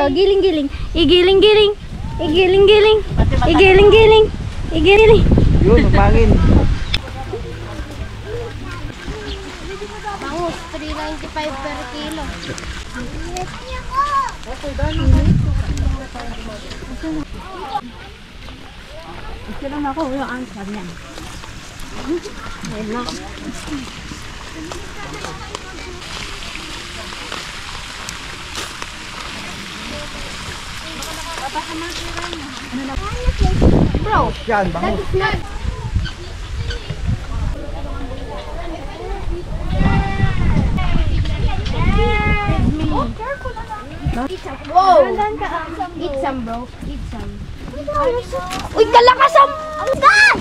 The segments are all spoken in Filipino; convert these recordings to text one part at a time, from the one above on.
bro. Giling-giling. Igiling-giling. Igiling-giling. Igiling-giling. Igiling. Yun, umangin. Bangus, 395 per kilo. Ito lang ako. Yung answer niya. Ayun lang. Bro, Yan, bangus. wow! Eat some, bro. Eat some. Uy, kalakasam! Ang dad!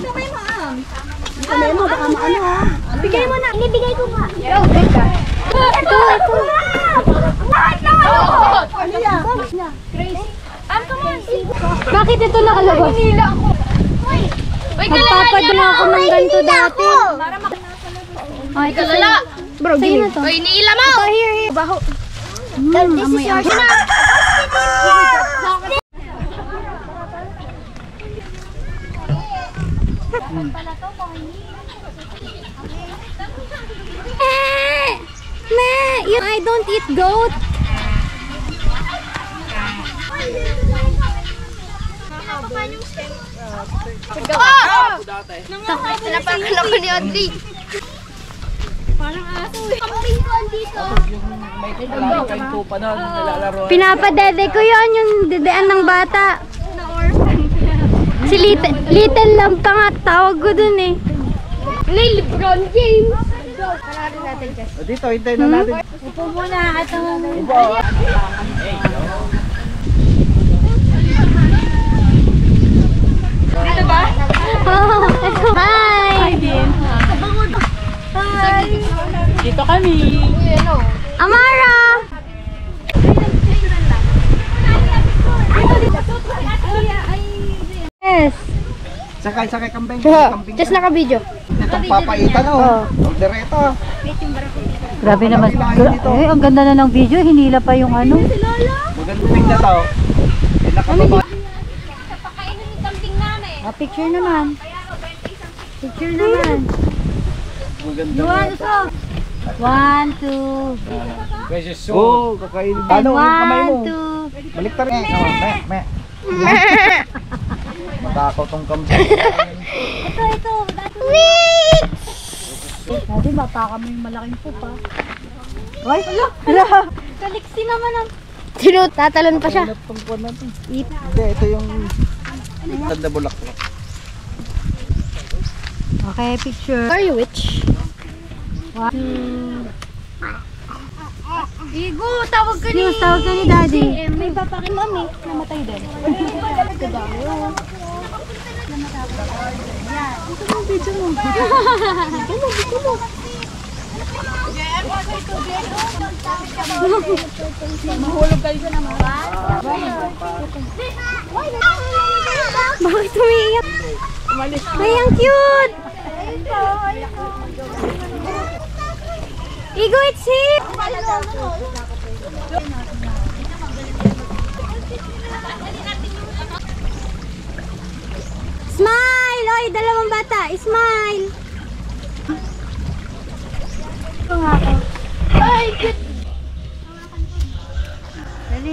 Kamay mo, baka maano ha. Bigay mo na. Inibigay ko nga. Yo, big ka. Ito. Ano yan? Grace. Come on. Bakit ito nakalabas? Hinila ako. Magpapadala ako ng ganito dati. Oh, ito Lala. Bro, sa'yo na to. Uy, niila mo. Ito, here. Baho. Amoy ako. I don't eat goat. Pinapakan ako ni Audrey. Parang aso eh. Kambing ko andito. May kalari kayong tupa na, nilalaro. Pinapadede ko yun, yung dedean ng bata. Si Little lang pa nga, tawag ko dun eh. Ni LeBron James. Pangalan natin, Jess. Dito, hintayin na natin. Upo muna at Upo. Dito ba? Oh, hi! Hi! Dito kami. Uy, ano? Amara! Yes! Sakay kambing. Just naka-video. Itong papaitan oh. Direto. Grabe naman. Eh, ang ganda na ng video. Hinila pa yung ano. Magandang na to. Nakababa. Pakainin yung kambing namin. Picture naman. Picture naman. Maganda. One, two. Oh, kakainin. Ano yung kamay mo? One, two. Baliktad. Me. Matakaw tong kambing. Ito. Wait! Dati bata kami yung malaking pupa. Ay, Kaliksi naman ang... Tatalon pa siya. tungkol natin. Hindi, ito yung tanda bulaklak. Okay, picture. Are you witch? Igo, tawag ka ni... tawag ka ni Daddy. May papakin mami. Namatay din. Mahulog kayo sa naman. Bakit umiiyak? Ay, ang cute! Igo, it's here! Smile! Oy, dalawang bata! Smile! Ito nga ako. Ay, cute! Dali.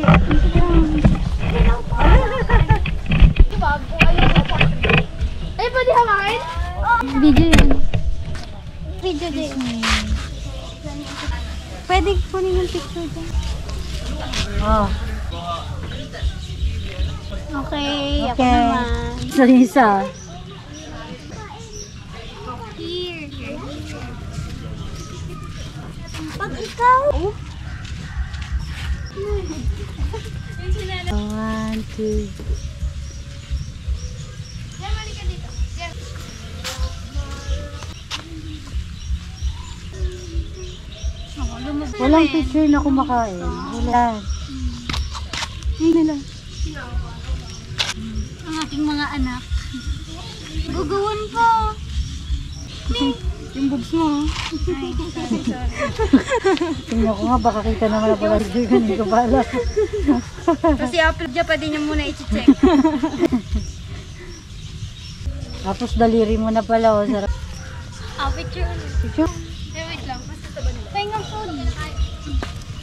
Ay, pwede hawakin? Video yun. Video din. Pwede kunin yung picture dyan. Oh. Okay, ako Okay. naman. Isa. Here. Pag ikaw. One, two. Diyan, mali ka dito. Diyan. Walang picture na kumakain. Wala. Ay, nila. Ang aking mga anak. Guguwan po. Yung boobs mo. Tingnan ko nga, baka kita naman na pala si Joy. Hindi ko ba alam. Kasi upload niya, pwede niya muna i-check. Tapos daliri mo na pala. Oh, sarap. Picture. Picture? Wait lang. Pahingang food.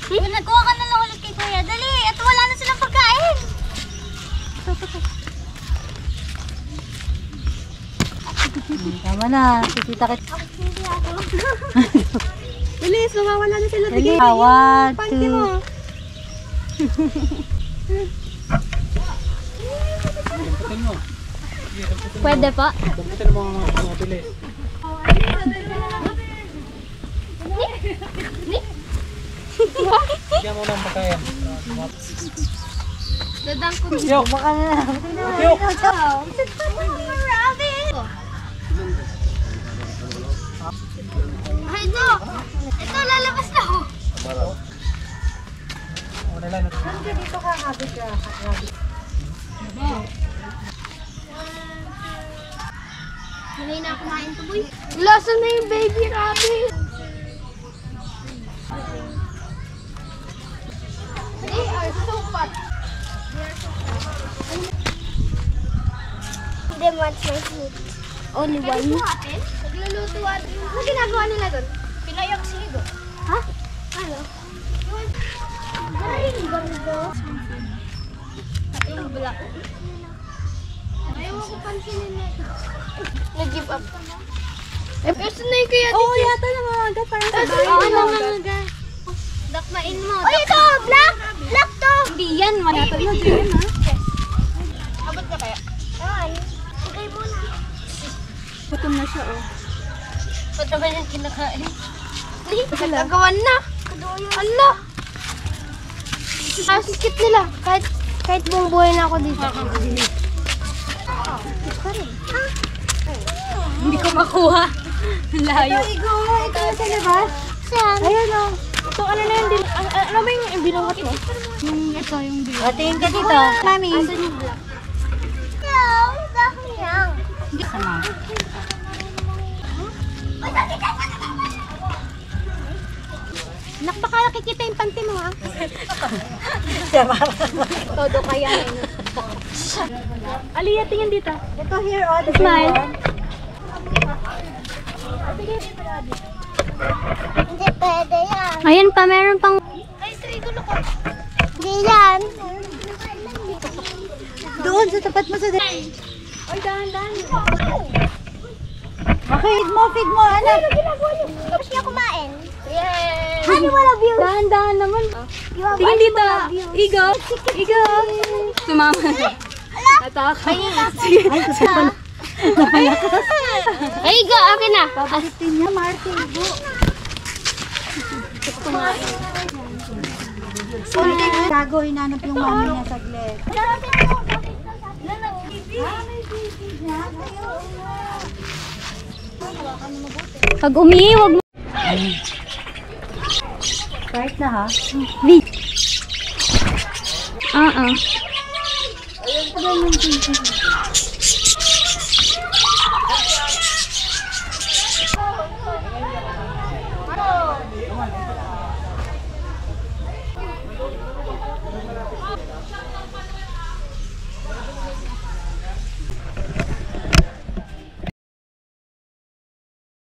Nagkuha ka na lang ulit kay Kuya. Dali! At wala na silang pagkain! Tama na. Kikita kita. Bilis! Mawawala na sila. Dali. 1, 2. Pwede pa? Damputin mo mga bilis. Bigyan mo ng pagkain. Dadang ko. Yo! Baka na. Yo! Ay, ito! Ito, lalabas na ako. Wala lang. Dito ka, habit ka. Hindi na kumain to, boy. Lasa na yung baby rabbit. They are so fat. They want my food. Only one. Nagluluto atin. Ano ginagawa nila doon? Pinayak siligo. Ha? Ano? Ay, ganda. Yung black. Ayaw ko pansinin na ito. Nag-give up. Pero na yung kaya dito. Oo, yata nangangaga. Parang sa bahay. Oo, nangangaga. Dakmain mo. Oh, ito! Black! Black to! Hindi yan. Manatol mo dyan, ha? Abot ka kaya? Yan. Sigay mo na. Gutom na siya, oh. Ba't naman yung kinakain? Nagagawan na. Allah! Ang sikip nila. Kahit buong buhay na ako dito. Hindi ko makuha. Layo. Ito sa labas. Saan? Ayan o. Ito, ano na yung ano ba yung binuhat mo? Ito, yung binuhat. Tingin ka dito. Mami. Asan yung black? Hello, dahil yan. Sama. Nakbaka nakikita yung panty mo, ha? Todo kaya na. Aliyah, tingin dito. Ito here o. Smile. Hindi pwede yan. Ayan pa, meron pang... Ay, trigulo ko. Hindi yan. Doon sa tapat mo sa... Ay, dahan-dahan. Okay, feed mo, anak. Tapos niya kumain. Yay! Ano wala view? Dahan-dahan naman. Tingin dito. Igo. Igo. Sumama na. Atak. Sige. Ay, kasama. Ay, Igo. Akin na. Babalitin niya, Martin. Tago, hinanap yung mami niya saglit. Pag umiiwag mo. Start na ha. Ah.